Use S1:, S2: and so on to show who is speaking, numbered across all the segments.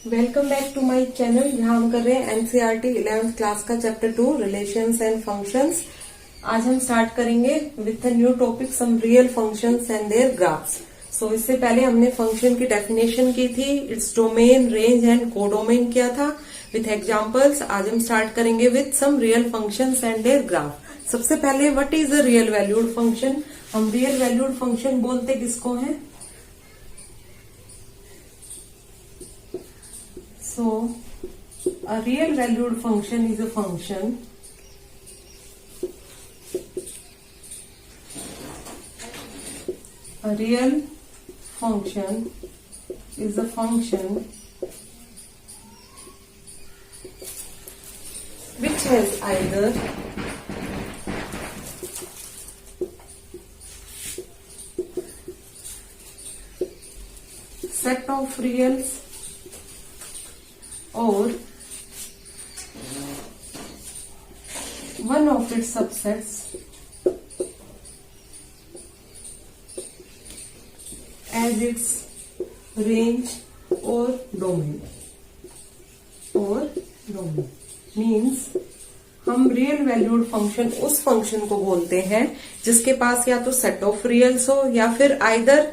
S1: Welcome back to my channel. जहां हम कर रहे हैं एनसीईआरटी 11th क्लास का चैप्टर 2 रिलेशंस एंड फंक्शंस। आज हम स्टार्ट करेंगे with a new topic some real functions and their graphs. So इससे पहले हमने फंक्शन की डेफिनेशन की थी, it's domain, range and codomain किया था विथ एग्जांपल्स। आज हम स्टार्ट करेंगे with some real functions and their graph. सबसे पहले what is a real valued function? हम रियल वैल्यूड फंक्शन बोलते किसको हैं? So, a real valued function is a function which has either set of reals or one of its subsets as its range or domain means हम real valued function उस function को बोलते हैं जिसके पास या तो सेट ऑफ रियल्स हो या फिर आइदर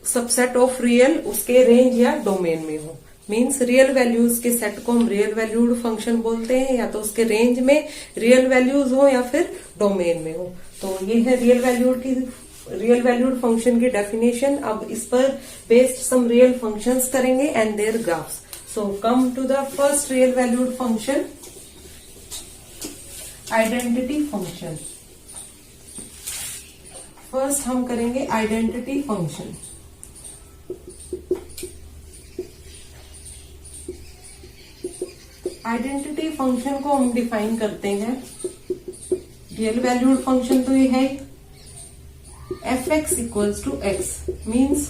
S1: सबसेट ऑफ रियल उसके रेंज या डोमेन में हो। मीन्स रियल वैल्यूज के सेट को हम रियल वैल्यूड फंक्शन बोलते हैं, या तो उसके रेंज में रियल वैल्यूज हो या फिर डोमेन में हो। तो ये है रियल वैल्यूड फंक्शन की डेफिनेशन। अब इस पर बेस्ड सम रियल फंक्शंस करेंगे and their graphs. So come to the first real valued function, identity function. First हम करेंगे आइडेंटिटी फंक्शन। आइडेंटिटी फंक्शन को हम डिफाइन करते हैं, रियल वैल्यूड फंक्शन तो ये है F X equals to X. Means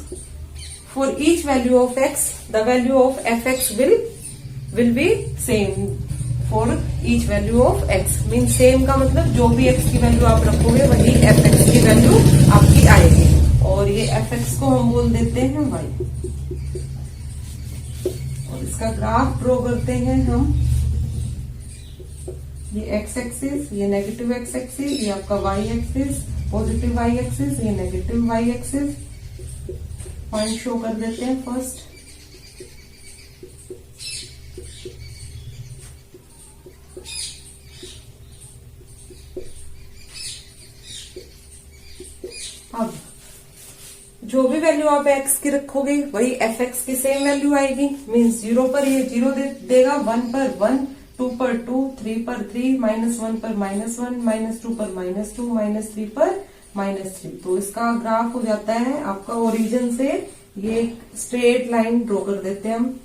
S1: for each value of X the value of F X will be same for each value of X. Means same का मतलब जो भी एक्स की वैल्यू आप रखोगे वही एफ एक्स की वैल्यू आपकी आएगी। और ये एफ एक्स को हम बोल देते हैं वाई। और इसका ग्राफ ड्रॉ करते हैं हम। ये एक्स एक्सिस, ये नेगेटिव एक्स एक्सिस, ये आपका Y axis, positive Y axis, ये negative Y axis. Point show कर देते हैं फर्स्ट। अब जो भी वैल्यू आप एक्स की रखोगे वही एफ एक्स की सेम वैल्यू आएगी। मीन्स 0 पर ये 0 देगा, 1 पर 1, 2 पर 2, 3 पर 3, -1 पर -1, -2 पर -2, -3 पर -3। तो इसका ग्राफ हो जाता है आपका ओरिजिन से ये स्ट्रेट लाइन ड्रॉ कर देते हैं हम।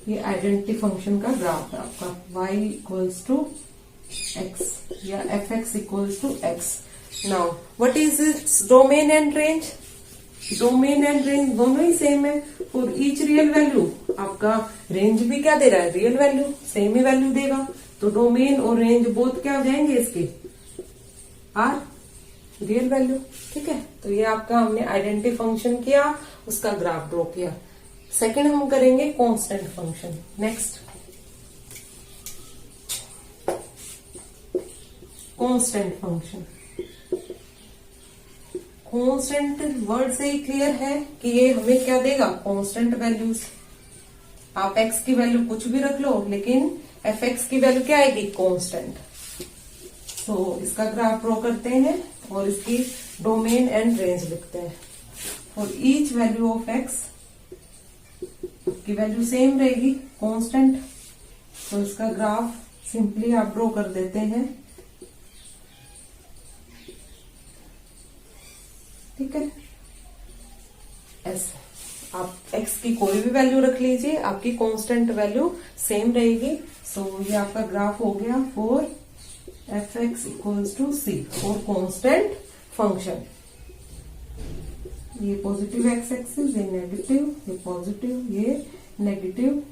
S1: ये आइडेंटिटी फंक्शन का ग्राफ है आपका y इक्वल्स टू एक्स या F X equals to X. Now what is its domain and range? Domain and range दोनों ही सेम है। फॉर ईच रियल वैल्यू आपका रेंज भी क्या दे रहा है? रियल वैल्यू, सेम ही वैल्यू देगा। तो डोमेन और रेंज बोथ क्या हो जाएंगे इसके? R real value. ठीक है, तो ये आपका हमने आइडेंटिटी फंक्शन किया, उसका ग्राफ ड्रॉ किया। सेकंड हम करेंगे constant function. Next constant function. Constant word से ही क्लियर है कि ये हमें क्या देगा? Constant values. आप एक्स की वैल्यू कुछ भी रख लो लेकिन एफ एक्स की वैल्यू क्या आएगी? कांस्टेंट। तो इसका ग्राफ ड्रॉ करते हैं और इसकी डोमेन एंड रेंज लिखते हैं। For each value of x की वैल्यू सेम रहेगी, कांस्टेंट। तो इसका ग्राफ सिंपली आप ड्रॉ कर देते हैं। ठीक है, ऐसे आप x की कोई भी वैल्यू रख लीजिए, आपकी कांस्टेंट वैल्यू सेम रहेगी। सो ये आपका ग्राफ हो गया for F X equals to C for constant function. ये पॉजिटिव एक्स एक्सिस, ये नेगेटिव, ये पॉजिटिव, ये नेगेटिव।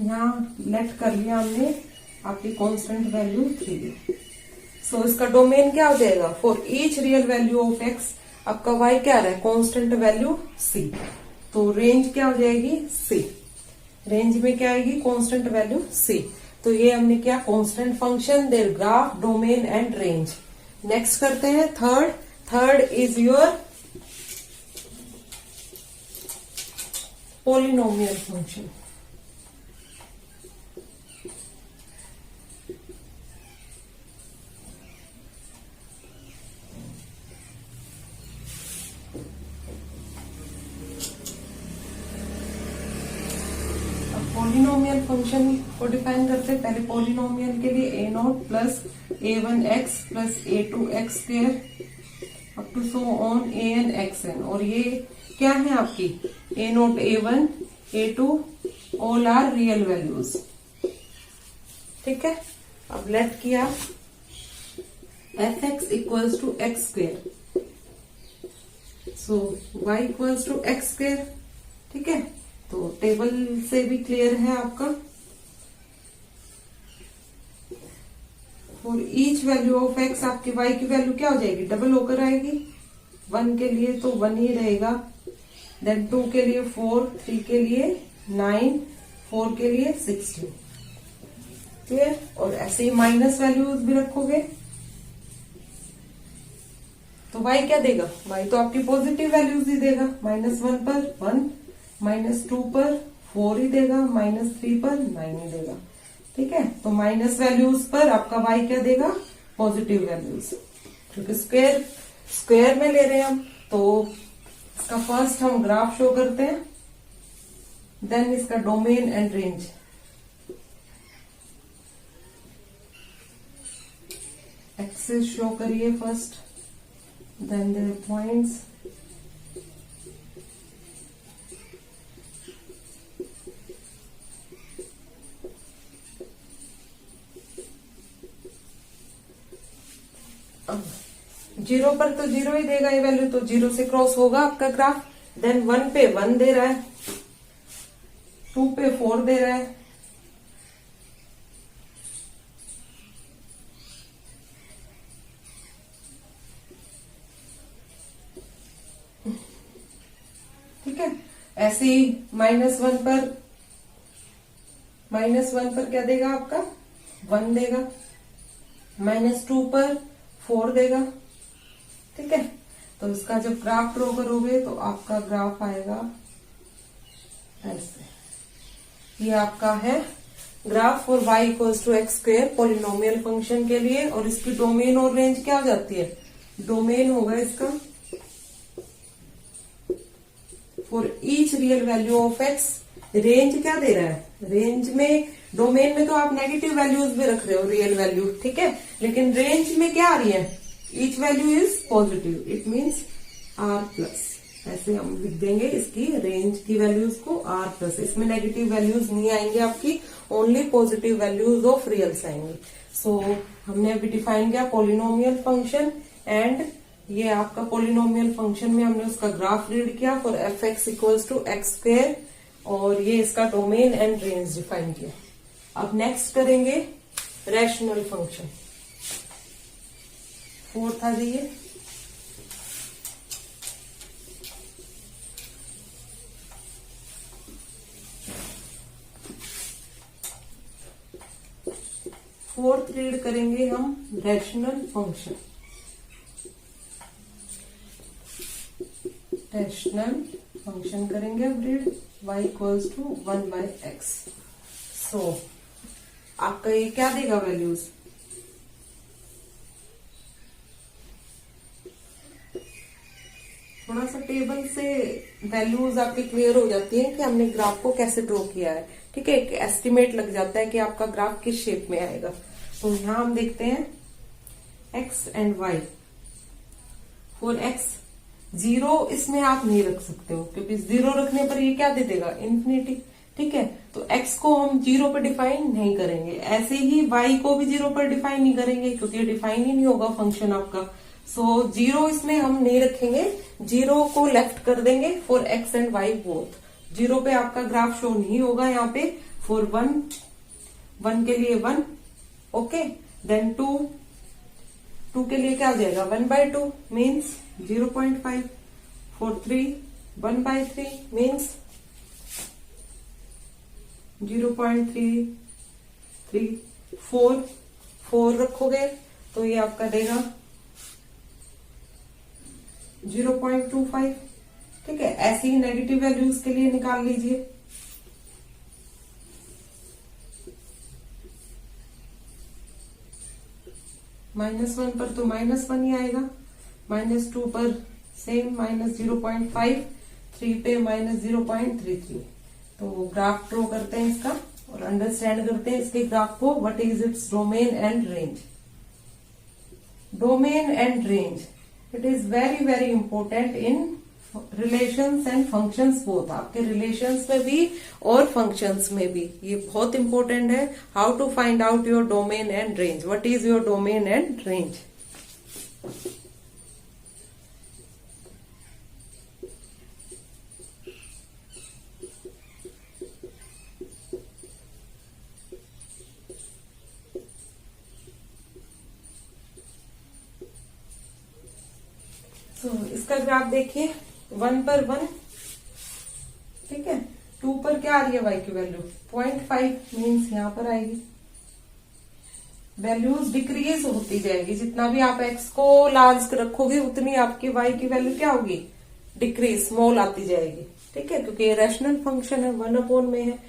S1: यहाँ लेट कर लिया हमने आपकी कांस्टेंट वैल्यू 3 है। सो इसका डोमेन क्या हो जाएगा, for each real value of x आपका y क्या रहा है, कांस्टेंट वैल्यू c, तो रेंज क्या हो जाएगी c, रेंज में क्या आएगी, कांस्टेंट वैल्यू c। तो ये हमने क्या, constant function, their graph, domain and range. Next करते हैं third is your polynomial function. Polynomial function को डिफाइन करते हैं। पहले पॉलिनोमियल के लिए a naught plus a1x plus a2x square up to so on an xn, और ये क्या है आपकी a naught a1 a2 all are real values. ठीक है, अब लेट किया fx equals to X square, so y equals to X square. ठीक है, तो टेबल से भी क्लियर है आपका। For each value of x आपकी y की वैल्यू क्या हो जाएगी, डबल होकर आएगी। 1 के लिए तो 1 ही रहेगा, देन 2 के लिए 4, 3 के लिए 9, 4 के लिए 16। क्लियर, और ऐसे ही माइनस वैल्यूज भी रखोगे तो y क्या देगा, y तो आपकी पॉजिटिव वैल्यूज ही देगा। -1 पर 1, -2 पर 4 ही देगा, -3 पर 9 ही देगा। ठीक है, तो माइनस वैल्यूज पर आपका y क्या देगा, पॉजिटिव वैल्यूज, क्योंकि स्क्वायर में ले रहे हैं हम। तो इसका फर्स्ट हम ग्राफ शो करते हैं, देन इसका domain and range. Axes show करिए first, then their points. Zero पर तो 0 ही देगा ये वैल्यू, तो 0 से क्रॉस होगा आपका ग्राफ। देन 1 पे 1 दे रहा है, 2 पे 4 दे रहा है, ठीक है। ऐसे ही -1 पर क्या देगा आपका, 1 देगा। -2 पर 4 देगा। ठीक है, तो इसका जब ग्राफ ड्रॉ करोगे तो आपका ग्राफ आएगा ऐसे। ये आपका है graph for y equals to X square polynomial function के लिए। और इसकी डोमेन और रेंज क्या हो जाती है, डोमेन होगा इसका for each real value of x. Range क्या दे रहा है, रेंज में, डोमेन में तो आप नेगेटिव वैल्यूज भी रख रहे हो, रियल वैल्यू, ठीक है, लेकिन रेंज में क्या आ रही है, each value is positive, it means r plus. ऐसे हम लिख देंगे इसकी रेंज की वैल्यूज को r प्लस। इसमें नेगेटिव वैल्यूज नहीं आएंगे आपकी, ओनली पॉजिटिव वैल्यूज ऑफ रियल्स आएंगे। सो हमने अभी डिफाइन किया पॉलिनोमियल फंक्शन, एंड ये आपका पॉलिनोमियल फंक्शन में हमने उसका ग्राफ रीड किया for F X equals to X square, और ये इसका डोमेन एंड रेंज डिफाइन किया। अब नेक्स्ट करेंगे रैशनल फंक्शन। 4 था जी ये। फोर्थ रीड करेंगे हम रैशनल फंक्शन। रैशनल फंक्शन करेंगे अब read y equals to 1/x। So आपका ये क्या देगा वैल्यूज, थोड़ा सा टेबल से वैल्यूज आपकी क्लियर हो जाती है कि हमने ग्राफ को कैसे ड्रॉ किया है। ठीक है, एक एस्टिमेट लग जाता है कि आपका ग्राफ किस शेप में आएगा। तो यहां हम देखते हैं x and y। For x 0 इसमें आप नहीं रख सकते हो, क्योंकि 0 रखने पर ये क्या दे देगा, इन्फिनिटी। ठीक है, तो x को हम 0 पर डिफाइन नहीं करेंगे, ऐसे ही y को भी 0 पर डिफाइन नहीं करेंगे, क्योंकि ये डिफाइन ही नहीं होगा फंक्शन आपका। सो 0 इसमें हम नहीं रखेंगे, 0 को लेफ्ट कर देंगे for x and y both. 0 पे आपका ग्राफ शो नहीं होगा यहाँ पे। फॉर 1 के लिए 1, ओके, देन 2 के लिए क्या हो जाएगा 1/2 मीन्स 0.5, फॉर 3 1/3 मीन्स 0.33, 4 रखोगे तो ये आपका देगा 0.25। ठीक है, ऐसी नेगेटिव वैल्यूज के लिए निकाल लीजिए। -1 पर तो -1 ही आएगा, -2 पर सेम -0.5, 3 पे -0.33। तो ग्राफ ड्रॉ करते हैं इसका और अंडरस्टैंड करते हैं इसके ग्राफ को। What is its domain and range? Domain and range, it is very very important in relations and functions both. आपके रिलेशंस में भी और फंक्शंस में भी ये बहुत इंपॉर्टेंट है। How to find out your domain and range? What is your domain and range? इसका ग्राफ देखिए, 1 पर 1, ठीक है, 2 पर क्या आ रही है y की वैल्यू 0.5 मीन्स यहां पर आएगी। वैल्यूज डिक्रीज होती जाएगी, जितना भी आप x को लार्ज रखोगे उतनी आपकी y की वैल्यू क्या होगी, डिक्रीज, स्मॉल आती जाएगी। ठीक है, क्योंकि ये रैशनल फंक्शन है, 1/, में है।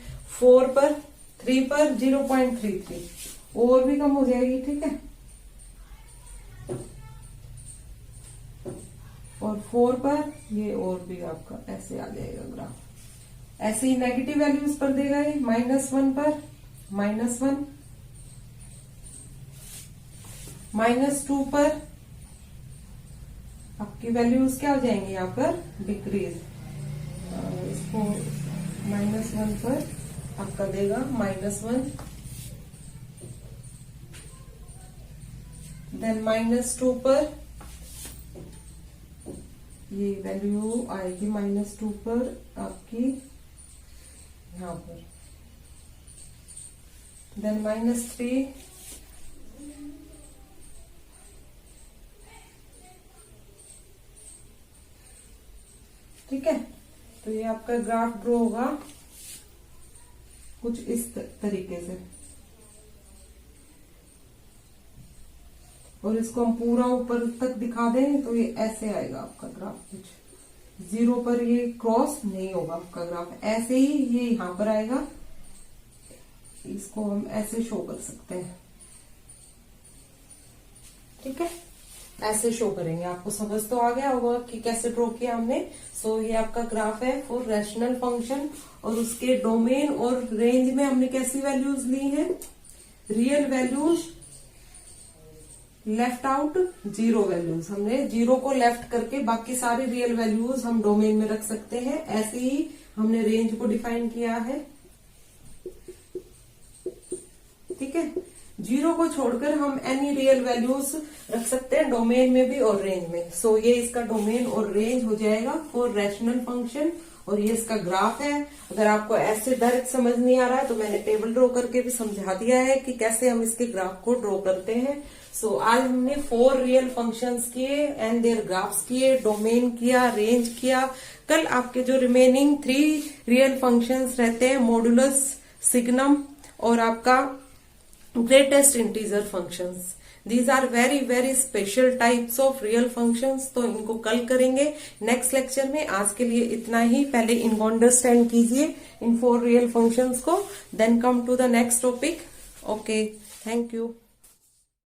S1: 4 पर 3 पर 0.33 और भी कम हो जाएगी। ठीक है, और 4 पर ये और भी आपका ऐसे आ जाएगा ग्राफ। ऐसे ही नेगेटिव वैल्यूज पर देगा ये, -1 पर -1, -2 पर आपकी वैल्यूज क्या हो जाएंगी यहाँ पर, डिक्रीज। इसको -1 पर आपका देगा -1, देन -2 पर ये वैल्यू आएगी -2 पर आपकी यहां पर, देन -3, ठीक है। तो ये आपका ग्राफ ड्रॉ होगा कुछ इस तरीके से, और इसको हम पूरा ऊपर तक दिखा दें तो ये ऐसे आएगा आपका ग्राफ। कुछ 0 पर ये क्रॉस नहीं होगा आपका ग्राफ, ऐसे ही ये यहां पर आएगा। इसको हम ऐसे शो कर सकते हैं। ठीक है, ऐसे शो करेंगे। आपको समझ तो आ गया होगा कि कैसे ड्रॉ किया हमने। सो ये आपका ग्राफ है फॉर रैशनल फंक्शन, और उसके डोमेन और रेंज में हमने कैसी वैल्यूज ली हैं, real values, left out 0 values. हमने 0 को लेफ्ट करके बाकी सारी रियल वैल्यूज हम डोमेन में रख सकते हैं। ऐसे ही हमने रेंज को डिफाइन किया है। ठीक है, 0 को छोड़कर हम एनी रियल वैल्यूज रख सकते हैं डोमेन में भी और रेंज में। सो ये इसका डोमेन और रेंज हो जाएगा फॉर रैशनल फंक्शन, और ये इसका ग्राफ है। अगर आपको ऐसे डायरेक्ट समझ नहीं आ रहा है तो मैंने टेबल ड्रॉ करके भी समझा दिया है कि कैसे हम इसके ग्राफ को ड्रॉ करते हैं। सो आज हमने 4 रियल फंक्शंस किए एंड देयर ग्राफ्स किए, डोमेन किया, रेंज किया। कल आपके जो रिमेनिंग 3 रियल फंक्शंस रहते हैं, मॉडुलस, सिग्नम और आपका greatest integer functions, these are very very special types of real functions. तो इनको कल करेंगे नेक्स्ट लेक्चर में। आज के लिए इतना ही। पहले इनको अंडरस्टैंड कीजिए, इन 4 रियल फंक्शंस को, then come to the next topic. Okay, thank you.